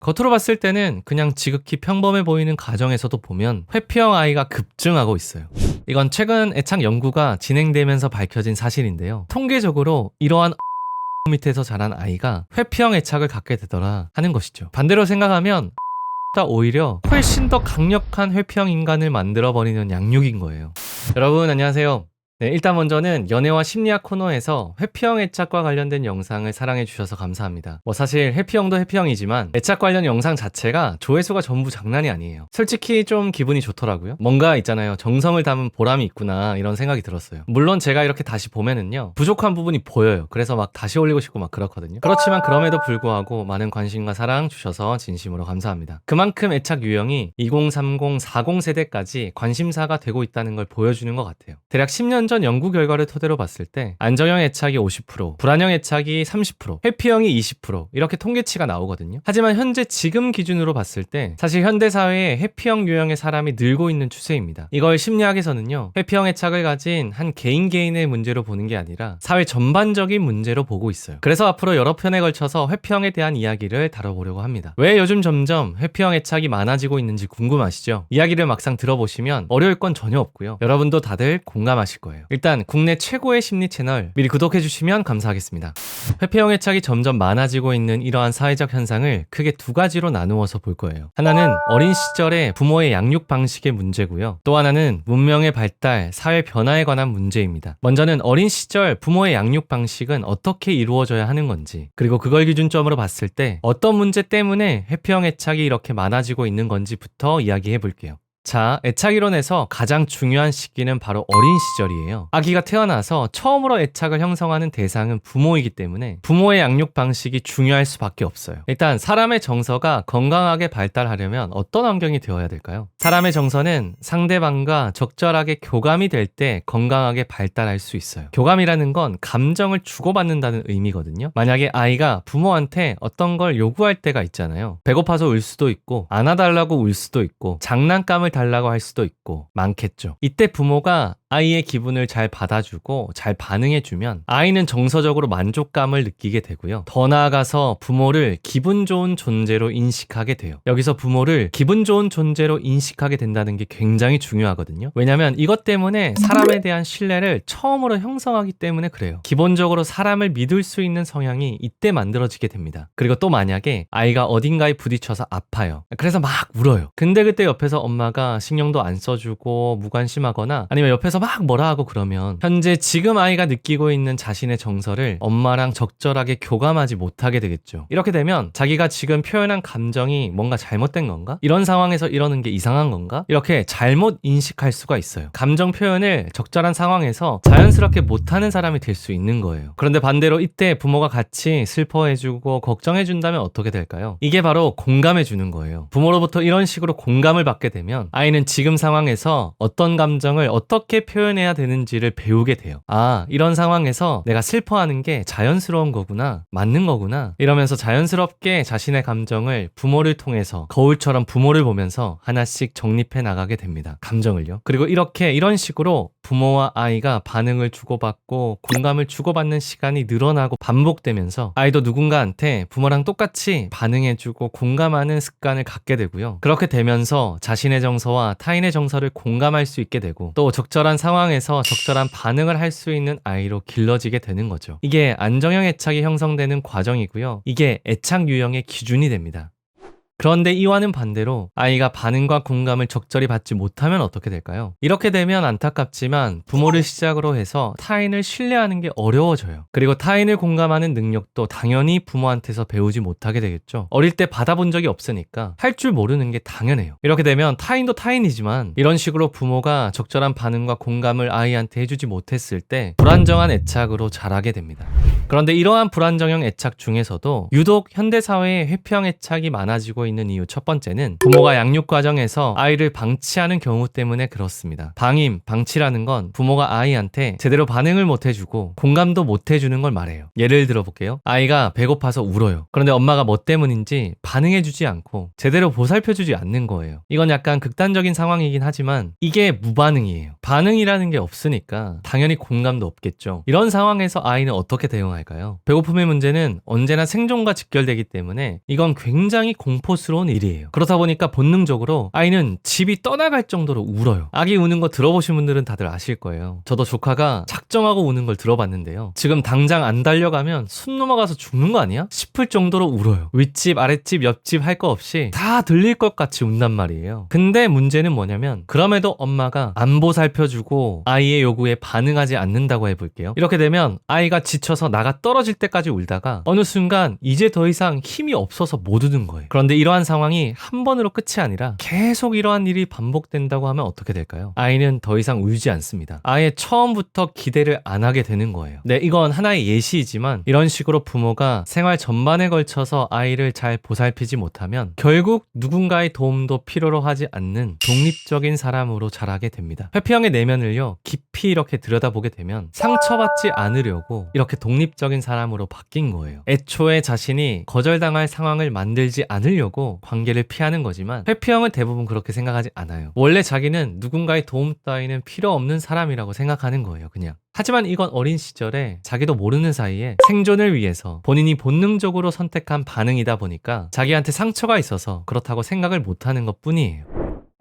겉으로 봤을 때는 그냥 지극히 평범해 보이는 가정에서도 보면 회피형 아이가 급증하고 있어요. 이건 최근 애착 연구가 진행되면서 밝혀진 사실인데요. 통계적으로 이러한 밑에서 자란 아이가 회피형 애착을 갖게 되더라 하는 것이죠. 반대로 생각하면 오히려 훨씬 더 강력한 회피형 인간을 만들어버리는 양육인 거예요. 여러분 안녕하세요. 네, 일단 먼저는 연애와 심리학 코너에서 회피형 애착과 관련된 영상을 사랑해주셔서 감사합니다. 사실 회피형도 회피형이지만 애착 관련 영상 자체가 조회수가 전부 장난이 아니에요. 솔직히 좀 기분이 좋더라고요. 뭔가 있잖아요. 정성을 담은 보람이 있구나 이런 생각이 들었어요. 물론 제가 이렇게 다시 보면은요 부족한 부분이 보여요. 그래서 막 다시 올리고 싶고 막 그렇거든요. 그렇지만 그럼에도 불구하고 많은 관심과 사랑 주셔서 진심으로 감사합니다. 그만큼 애착 유형이 2030, 40 세대까지 관심사가 되고 있다는 걸 보여주는 것 같아요. 대략 10년 전 연구 결과를 토대로 봤을 때 안정형 애착이 50%, 불안형 애착이 30%, 회피형이 20% 이렇게 통계치가 나오거든요. 하지만 현재 지금 기준으로 봤을 때 사실 현대사회에 회피형 유형의 사람이 늘고 있는 추세입니다. 이걸 심리학에서는요 회피형 애착을 가진 한 개인의 문제로 보는 게 아니라 사회 전반적인 문제로 보고 있어요. 그래서 앞으로 여러 편에 걸쳐서 회피형에 대한 이야기를 다뤄보려고 합니다. 왜 요즘 점점 회피형 애착이 많아지고 있는지 궁금하시죠? 이야기를 막상 들어보시면 어려울 건 전혀 없고요. 여러분도 다들 공감하실 거예요. 일단 국내 최고의 심리 채널 미리 구독해주시면 감사하겠습니다. 회피형 애착이 점점 많아지고 있는 이러한 사회적 현상을 크게 두 가지로 나누어서 볼 거예요. 하나는 어린 시절의 부모의 양육 방식의 문제고요. 또 하나는 문명의 발달, 사회 변화에 관한 문제입니다. 먼저는 어린 시절 부모의 양육 방식은 어떻게 이루어져야 하는 건지, 그리고 그걸 기준점으로 봤을 때 어떤 문제 때문에 회피형 애착이 이렇게 많아지고 있는 건지부터 이야기해 볼게요. 자, 애착이론에서 가장 중요한 시기는 바로 어린 시절이에요. 아기가 태어나서 처음으로 애착을 형성하는 대상은 부모이기 때문에 부모의 양육 방식이 중요할 수밖에 없어요. 일단 사람의 정서가 건강하게 발달하려면 어떤 환경이 되어야 될까요? 사람의 정서는 상대방과 적절하게 교감이 될 때 건강하게 발달할 수 있어요. 교감이라는 건 감정을 주고받는다는 의미거든요. 만약에 아이가 부모한테 어떤 걸 요구할 때가 있잖아요. 배고파서 울 수도 있고 안아달라고 울 수도 있고 장난감을 달라고 할 수도 있고 많겠죠. 이때 부모가 아이의 기분을 잘 받아주고 잘 반응해주면 아이는 정서적으로 만족감을 느끼게 되고요. 더 나아가서 부모를 기분 좋은 존재로 인식하게 돼요. 여기서 부모를 기분 좋은 존재로 인식하게 된다는 게 굉장히 중요하거든요. 왜냐면 이것 때문에 사람에 대한 신뢰를 처음으로 형성하기 때문에 그래요. 기본적으로 사람을 믿을 수 있는 성향이 이때 만들어지게 됩니다. 그리고 또 만약에 아이가 어딘가에 부딪혀서 아파요. 그래서 막 울어요. 근데 그때 옆에서 엄마가 신경도 안 써주고 무관심하거나 아니면 옆에서 막 뭐라 하고 그러면 현재 지금 아이가 느끼고 있는 자신의 정서를 엄마랑 적절하게 교감하지 못하게 되겠죠. 이렇게 되면 자기가 지금 표현한 감정이 뭔가 잘못된 건가? 이런 상황에서 이러는 게 이상한 건가? 이렇게 잘못 인식할 수가 있어요. 감정 표현을 적절한 상황에서 자연스럽게 못하는 사람이 될 수 있는 거예요. 그런데 반대로 이때 부모가 같이 슬퍼해주고 걱정해준다면 어떻게 될까요? 이게 바로 공감해주는 거예요. 부모로부터 이런 식으로 공감을 받게 되면 아이는 지금 상황에서 어떤 감정을 어떻게 표현해야 되는지를 배우게 돼요. 아, 이런 상황에서 내가 슬퍼하는 게 자연스러운 거구나, 맞는 거구나 이러면서 자연스럽게 자신의 감정을 부모를 통해서 거울처럼 부모를 보면서 하나씩 정립해 나가게 됩니다. 감정을요. 그리고 이런 식으로 부모와 아이가 반응을 주고받고 공감을 주고받는 시간이 늘어나고 반복되면서 아이도 누군가한테 부모랑 똑같이 반응해주고 공감하는 습관을 갖게 되고요. 그렇게 되면서 자신의 정서와 타인의 정서를 공감할 수 있게 되고 또 적절한 상황에서 적절한 반응을 할 수 있는 아이로 길러지게 되는 거죠. 이게 안정형 애착이 형성되는 과정이고요. 이게 애착 유형의 기준이 됩니다. 그런데 이와는 반대로 아이가 반응과 공감을 적절히 받지 못하면 어떻게 될까요? 이렇게 되면 안타깝지만 부모를 시작으로 해서 타인을 신뢰하는 게 어려워져요. 그리고 타인을 공감하는 능력도 당연히 부모한테서 배우지 못하게 되겠죠. 어릴 때 받아본 적이 없으니까 할 줄 모르는 게 당연해요. 이렇게 되면 타인도 타인이지만 이런 식으로 부모가 적절한 반응과 공감을 아이한테 해주지 못했을 때 불안정한 애착으로 자라게 됩니다. 그런데 이러한 불안정형 애착 중에서도 유독 현대사회에 회피형 애착이 많아지고 있는 이유 첫 번째는 부모가 양육 과정에서 아이를 방치하는 경우 때문에 그렇습니다. 방치라는 건 부모가 아이한테 제대로 반응을 못 해주고 공감도 못 해주는 걸 말해요. 예를 들어볼게요. 아이가 배고파서 울어요. 그런데 엄마가 뭐 때문인지 반응해주지 않고 제대로 보살펴주지 않는 거예요. 이건 약간 극단적인 상황이긴 하지만 이게 무반응이에요. 반응이라는 게 없으니까 당연히 공감도 없겠죠. 이런 상황에서 아이는 어떻게 대응할까요? 배고픔의 문제는 언제나 생존과 직결되기 때문에 이건 굉장히 공포스러운 일이에요. 그렇다 보니까 본능적으로 아이는 집이 떠나갈 정도로 울어요. 아기 우는 거 들어보신 분들은 다들 아실 거예요. 저도 조카가 작정하고 우는 걸 들어봤는데요. 지금 당장 안 달려가면 숨 넘어가서 죽는 거 아니야? 싶을 정도로 울어요. 윗집, 아랫집, 옆집 할 거 없이 다 들릴 것 같이 운단 말이에요. 근데 문제는 뭐냐면 그럼에도 엄마가 안 보살펴주고 아이의 요구에 반응하지 않는다고 해볼게요. 이렇게 되면 아이가 지쳐서 나가 떨어질 때까지 울다가 어느 순간 이제 더 이상 힘이 없어서 못 우는 거예요. 그런데 이러한 상황이 한 번으로 끝이 아니라 계속 이러한 일이 반복된다고 하면 어떻게 될까요? 아이는 더 이상 울지 않습니다. 아예 처음부터 기대를 안 하게 되는 거예요. 네, 이건 하나의 예시이지만 이런 식으로 부모가 생활 전반에 걸쳐서 아이를 잘 보살피지 못하면 결국 누군가의 도움도 필요로 하지 않는 독립적인 사람으로 자라게 됩니다. 회피형의 내면을요, 깊이 이렇게 들여다보게 되면 상처받지 않으려고 이렇게 독립적인 사람으로 바뀐 거예요. 애초에 자신이 거절당할 상황을 만들지 않으려고 관계를 피하는 거지만 회피형은 대부분 그렇게 생각하지 않아요. 원래 자기는 누군가의 도움 따위는 필요 없는 사람이라고 생각하는 거예요, 그냥. 하지만 이건 어린 시절에 자기도 모르는 사이에 생존을 위해서 본인이 본능적으로 선택한 반응이다 보니까 자기한테 상처가 있어서 그렇다고 생각을 못하는 것 뿐이에요.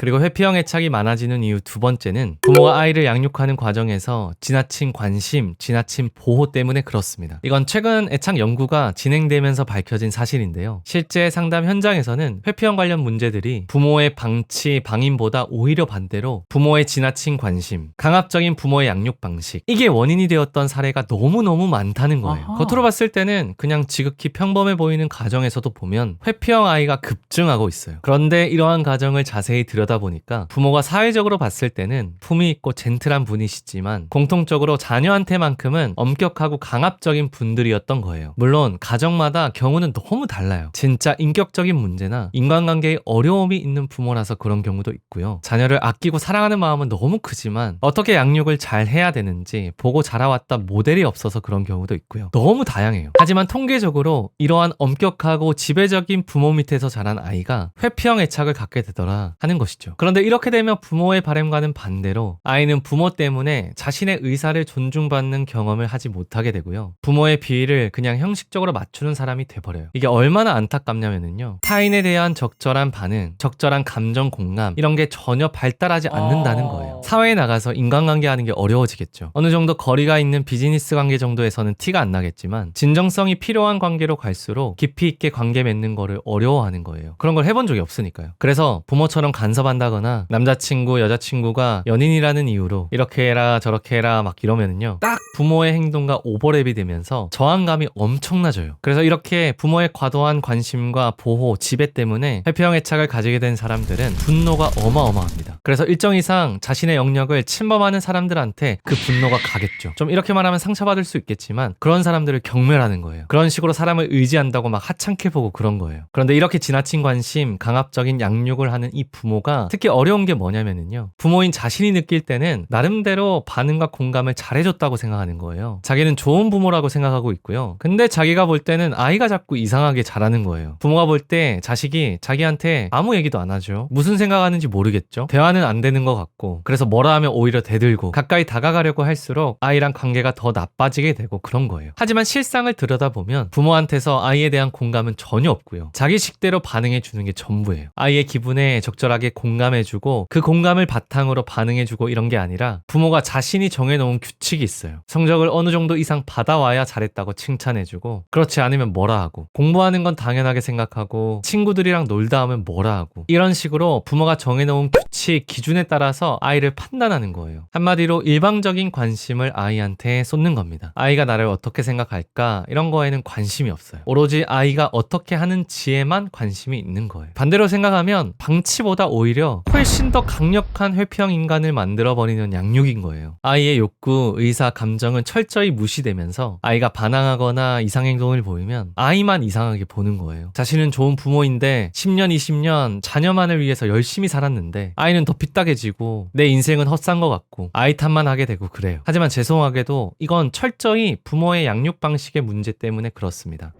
그리고 회피형 애착이 많아지는 이유 두 번째는 부모가 아이를 양육하는 과정에서 지나친 관심, 지나친 보호 때문에 그렇습니다. 이건 최근 애착 연구가 진행되면서 밝혀진 사실인데요. 실제 상담 현장에서는 회피형 관련 문제들이 부모의 방치, 방임보다 오히려 반대로 부모의 지나친 관심, 강압적인 부모의 양육 방식, 이게 원인이 되었던 사례가 너무너무 많다는 거예요. 아하. 겉으로 봤을 때는 그냥 지극히 평범해 보이는 가정에서도 보면 회피형 아이가 급증하고 있어요. 그런데 이러한 가정을 자세히 들여다 보니까 부모가 사회적으로 봤을 때는 품위 있고 젠틀한 분이시지만 공통적으로 자녀한테만큼은 엄격하고 강압적인 분들이었던 거예요. 물론 가정마다 경우는 너무 달라요. 진짜 인격적인 문제나 인간관계에 어려움이 있는 부모라서 그런 경우도 있고요. 자녀를 아끼고 사랑하는 마음은 너무 크지만 어떻게 양육을 잘 해야 되는지 보고 자라왔던 모델이 없어서 그런 경우도 있고요. 너무 다양해요. 하지만 통계적으로 이러한 엄격하고 지배적인 부모 밑에서 자란 아이가 회피형 애착을 갖게 되더라 하는 것이죠. 그런데 이렇게 되면 부모의 바람과는 반대로 아이는 부모 때문에 자신의 의사를 존중받는 경험을 하지 못하게 되고요. 부모의 비위를 그냥 형식적으로 맞추는 사람이 돼버려요. 이게 얼마나 안타깝냐면요. 타인에 대한 적절한 반응, 적절한 감정 공감 이런 게 전혀 발달하지 않는다는 거예요. 사회에 나가서 인간관계 하는 게 어려워지겠죠. 어느 정도 거리가 있는 비즈니스 관계 정도에서는 티가 안 나겠지만 진정성이 필요한 관계로 갈수록 깊이 있게 관계 맺는 거를 어려워하는 거예요. 그런 걸 해본 적이 없으니까요. 그래서 부모처럼 간섭한다거나 남자친구, 여자친구가 연인이라는 이유로 이렇게 해라 저렇게 해라 막 이러면은요, 딱 부모의 행동과 오버랩이 되면서 저항감이 엄청나져요. 그래서 이렇게 부모의 과도한 관심과 보호, 지배 때문에 회피형 애착을 가지게 된 사람들은 분노가 어마어마합니다. 그래서 일정 이상 자신의 영역을 침범하는 사람들한테 그 분노가 가겠죠. 좀 이렇게 말하면 상처받을 수 있겠지만 그런 사람들을 경멸하는 거예요. 그런 식으로 사람을 의지한다고 막 하찮게 보고 그런 거예요. 그런데 이렇게 지나친 관심, 강압적인 양육을 하는 이 부모가 특히 어려운 게 뭐냐면요, 부모인 자신이 느낄 때는 나름대로 반응과 공감을 잘해줬다고 생각하는 거예요. 자기는 좋은 부모라고 생각하고 있고요. 근데 자기가 볼 때는 아이가 자꾸 이상하게 잘하는 거예요. 부모가 볼 때 자식이 자기한테 아무 얘기도 안 하죠. 무슨 생각하는지 모르겠죠. 대화는 안 되는 것 같고, 그래서 뭐라 하면 오히려 대들고 가까이 다가가려고 할수록 아이랑 관계가 더 나빠지게 되고 그런 거예요. 하지만 실상을 들여다보면 부모한테서 아이에 대한 공감은 전혀 없고요. 자기 식대로 반응해 주는 게 전부예요. 아이의 기분에 적절하게 공감해주고 그 공감을 바탕으로 반응해주고 이런 게 아니라 부모가 자신이 정해놓은 규칙이 있어요. 성적을 어느 정도 이상 받아와야 잘했다고 칭찬해주고, 그렇지 않으면 뭐라 하고, 공부하는 건 당연하게 생각하고 친구들이랑 놀다 하면 뭐라 하고, 이런 식으로 부모가 정해놓은 규칙, 마치 기준에 따라서 아이를 판단하는 거예요. 한마디로 일방적인 관심을 아이한테 쏟는 겁니다. 아이가 나를 어떻게 생각할까? 이런 거에는 관심이 없어요. 오로지 아이가 어떻게 하는지에만 관심이 있는 거예요. 반대로 생각하면 방치보다 오히려 훨씬 더 강력한 회피형 인간을 만들어버리는 양육인 거예요. 아이의 욕구, 의사, 감정은 철저히 무시되면서 아이가 반항하거나 이상행동을 보이면 아이만 이상하게 보는 거예요. 자신은 좋은 부모인데 10년, 20년 자녀만을 위해서 열심히 살았는데 아이는 더 삐딱해지고 내 인생은 헛산 것 같고 아이 탓만 하게 되고 그래요. 하지만 죄송하게도 이건 철저히 부모의 양육 방식의 문제 때문에 그렇습니다.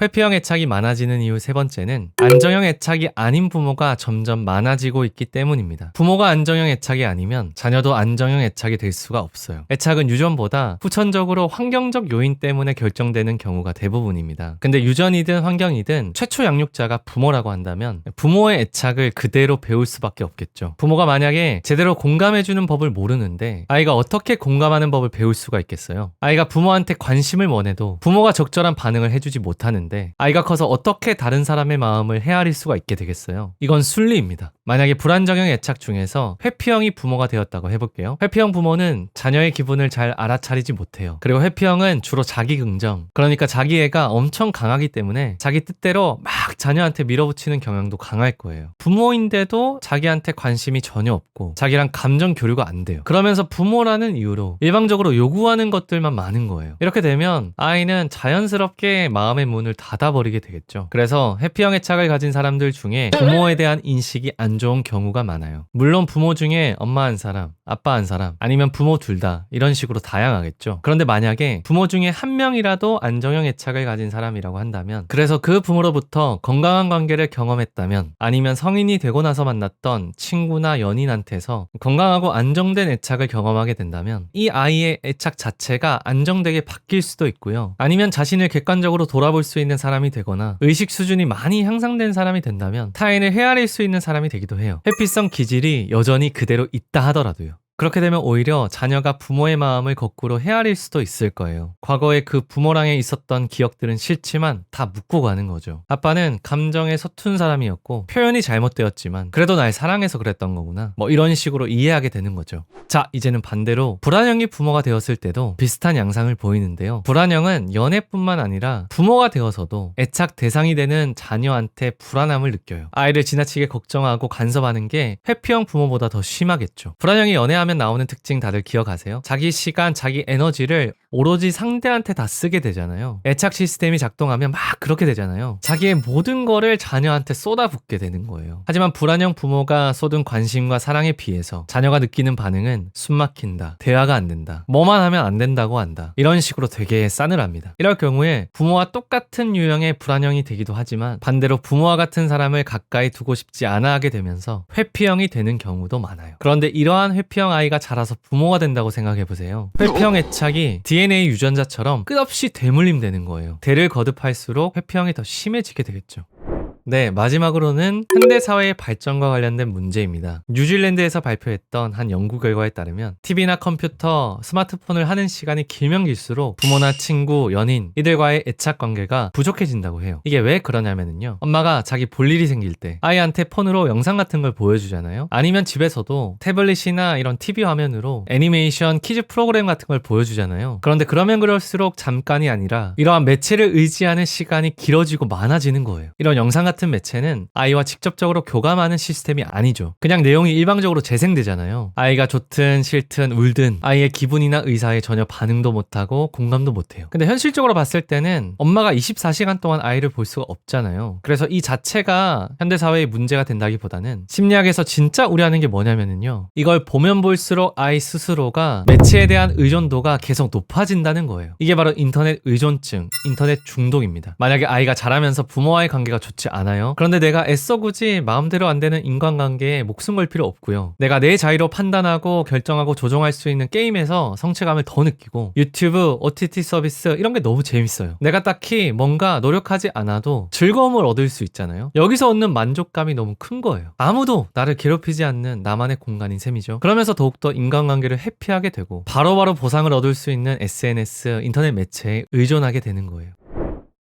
회피형 애착이 많아지는 이유 세 번째는 안정형 애착이 아닌 부모가 점점 많아지고 있기 때문입니다. 부모가 안정형 애착이 아니면 자녀도 안정형 애착이 될 수가 없어요. 애착은 유전보다 후천적으로 환경적 요인 때문에 결정되는 경우가 대부분입니다. 근데 유전이든 환경이든 최초 양육자가 부모라고 한다면 부모의 애착을 그대로 배울 수밖에 없겠죠. 부모가 만약에 제대로 공감해주는 법을 모르는데 아이가 어떻게 공감하는 법을 배울 수가 있겠어요? 아이가 부모한테 관심을 원해도 부모가 적절한 반응을 해주지 못하는데 아이가 커서 어떻게 다른 사람의 마음을 헤아릴 수가 있게 되겠어요? 이건 순리입니다. 만약에 불안정형 애착 중에서 회피형이 부모가 되었다고 해볼게요. 회피형 부모는 자녀의 기분을 잘 알아차리지 못해요. 그리고 회피형은 주로 자기 긍정, 그러니까 자기애가 엄청 강하기 때문에 자기 뜻대로 막 자녀한테 밀어붙이는 경향도 강할 거예요. 부모인데도 자기한테 관심이 전혀 없고 자기랑 감정 교류가 안 돼요. 그러면서 부모라는 이유로 일방적으로 요구하는 것들만 많은 거예요. 이렇게 되면 아이는 자연스럽게 마음의 문을 닫아버리게 되겠죠. 그래서 회피형 애착을 가진 사람들 중에 부모에 대한 인식이 안 좋은 경우가 많아요. 물론 부모 중에 엄마 한 사람, 아빠 한 사람, 아니면 부모 둘 다 이런 식으로 다양하겠죠. 그런데 만약에 부모 중에 한 명이라도 안정형 애착을 가진 사람이라고 한다면, 그래서 그 부모로부터 건강한 관계를 경험했다면, 아니면 성인이 되고 나서 만났던 친구나 연인한테서 건강하고 안정된 애착을 경험하게 된다면 이 아이의 애착 자체가 안정되게 바뀔 수도 있고요. 아니면 자신을 객관적으로 돌아볼 수 있는 사람이 되거나 의식 수준이 많이 향상된 사람이 된다면 타인을 헤아릴 수 있는 사람이 되기도 해요. 회피성 기질이 여전히 그대로 있다 하더라도요. 그렇게 되면 오히려 자녀가 부모의 마음을 거꾸로 헤아릴 수도 있을 거예요. 과거에 그 부모랑에 있었던 기억들은 싫지만 다 묻고 가는 거죠. 아빠는 감정에 서툰 사람이었고 표현이 잘못되었지만 그래도 날 사랑해서 그랬던 거구나. 뭐 이런 식으로 이해하게 되는 거죠. 자, 이제는 반대로 불안형이 부모가 되었을 때도 비슷한 양상을 보이는데요. 불안형은 연애뿐만 아니라 부모가 되어서도 애착 대상이 되는 자녀한테 불안함을 느껴요. 아이를 지나치게 걱정하고 간섭하는 게 회피형 부모보다 더 심하겠죠. 불안형이 연애하면 나오는 특징 다들 기억하세요? 자기 시간, 자기 에너지를 오로지 상대한테 다 쓰게 되잖아요. 애착 시스템이 작동하면 막 그렇게 되잖아요. 자기의 모든 거를 자녀한테 쏟아붓게 되는 거예요. 하지만 불안형 부모가 쏟은 관심과 사랑에 비해서 자녀가 느끼는 반응은 숨 막힌다, 대화가 안 된다, 뭐만 하면 안 된다고 한다, 이런 식으로 되게 싸늘합니다. 이럴 경우에 부모와 똑같은 유형의 불안형이 되기도 하지만 반대로 부모와 같은 사람을 가까이 두고 싶지 않아 하게 되면서 회피형이 되는 경우도 많아요. 그런데 이러한 회피형 아이가 자라서 부모가 된다고 생각해보세요. 회피형 애착이 DNA 유전자처럼 끝없이 되물림되는 거예요. 대를 거듭할수록 회피형이 더 심해지게 되겠죠. 네, 마지막으로는 현대사회의 발전과 관련된 문제입니다. 뉴질랜드에서 발표했던 한 연구 결과에 따르면 TV나 컴퓨터, 스마트폰을 하는 시간이 길면 길수록 부모나 친구, 연인 이들과의 애착 관계가 부족해진다고 해요. 이게 왜 그러냐면요, 엄마가 자기 볼 일이 생길 때 아이한테 폰으로 영상 같은 걸 보여주잖아요. 아니면 집에서도 태블릿이나 이런 TV 화면으로 애니메이션, 키즈 프로그램 같은 걸 보여주잖아요. 그런데 그러면 그럴수록 잠깐이 아니라 이러한 매체를 의지하는 시간이 길어지고 많아지는 거예요. 이런 영상 같은 매체는 아이와 직접적으로 교감하는 시스템이 아니죠. 그냥 내용이 일방적으로 재생되잖아요. 아이가 좋든 싫든 울든 아이의 기분이나 의사에 전혀 반응도 못하고 공감도 못해요. 근데 현실적으로 봤을 때는 엄마가 24시간 동안 아이를 볼 수가 없잖아요. 그래서 이 자체가 현대사회의 문제가 된다기보다는 심리학에서 진짜 우려하는 게 뭐냐면요, 이걸 보면 볼수록 아이 스스로가 매체에 대한 의존도가 계속 높아진다는 거예요. 이게 바로 인터넷 의존증, 인터넷 중독입니다. 만약에 아이가 자라면서 부모와의 관계가 좋지 않아요. 그런데 내가 애써 굳이 마음대로 안 되는 인간관계에 목숨 걸 필요 없고요. 내가 내 자유로 판단하고 결정하고 조종할 수 있는 게임에서 성취감을 더 느끼고 유튜브, OTT 서비스 이런 게 너무 재밌어요. 내가 딱히 뭔가 노력하지 않아도 즐거움을 얻을 수 있잖아요. 여기서 얻는 만족감이 너무 큰 거예요. 아무도 나를 괴롭히지 않는 나만의 공간인 셈이죠. 그러면서 더욱더 인간관계를 회피하게 되고 바로바로 보상을 얻을 수 있는 SNS, 인터넷 매체에 의존하게 되는 거예요.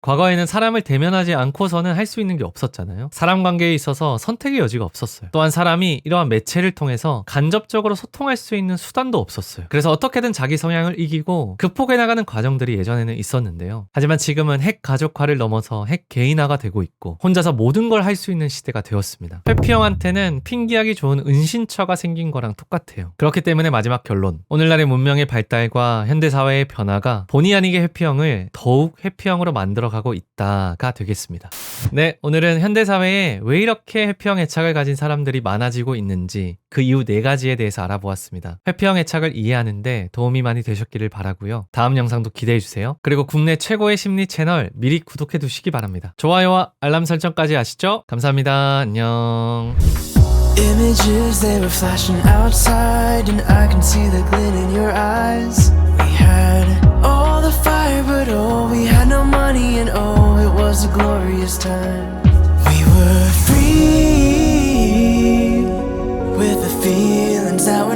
과거에는 사람을 대면하지 않고서는 할 수 있는 게 없었잖아요. 사람 관계에 있어서 선택의 여지가 없었어요. 또한 사람이 이러한 매체를 통해서 간접적으로 소통할 수 있는 수단도 없었어요. 그래서 어떻게든 자기 성향을 이기고 극복해 나가는 과정들이 예전에는 있었는데요. 하지만 지금은 핵 가족화를 넘어서 핵 개인화가 되고 있고 혼자서 모든 걸 할 수 있는 시대가 되었습니다. 회피형한테는 핑계하기 좋은 은신처가 생긴 거랑 똑같아요. 그렇기 때문에 마지막 결론. 오늘날의 문명의 발달과 현대사회의 변화가 본의 아니게 회피형을 더욱 회피형으로 만들어가고 있다가 되겠습니다. 네, 오늘은 현대사회에 왜 이렇게 회피형 애착을 가진 사람들이 많아지고 있는지 그 이유 4가지에 대해서 알아보았습니다. 회피형 애착을 이해하는데 도움이 많이 되셨기를 바라고요. 다음 영상도 기대해주세요. 그리고 국내 최고의 심리 채널 미리 구독해 두시기 바랍니다. 좋아요와 알람 설정까지 아시죠? 감사합니다. 안녕. Images they were flashing outside, and I can see the glint in your eyes. We had all the fire, but oh, we had no money, and oh, it was a glorious time. We were free with the feelings that were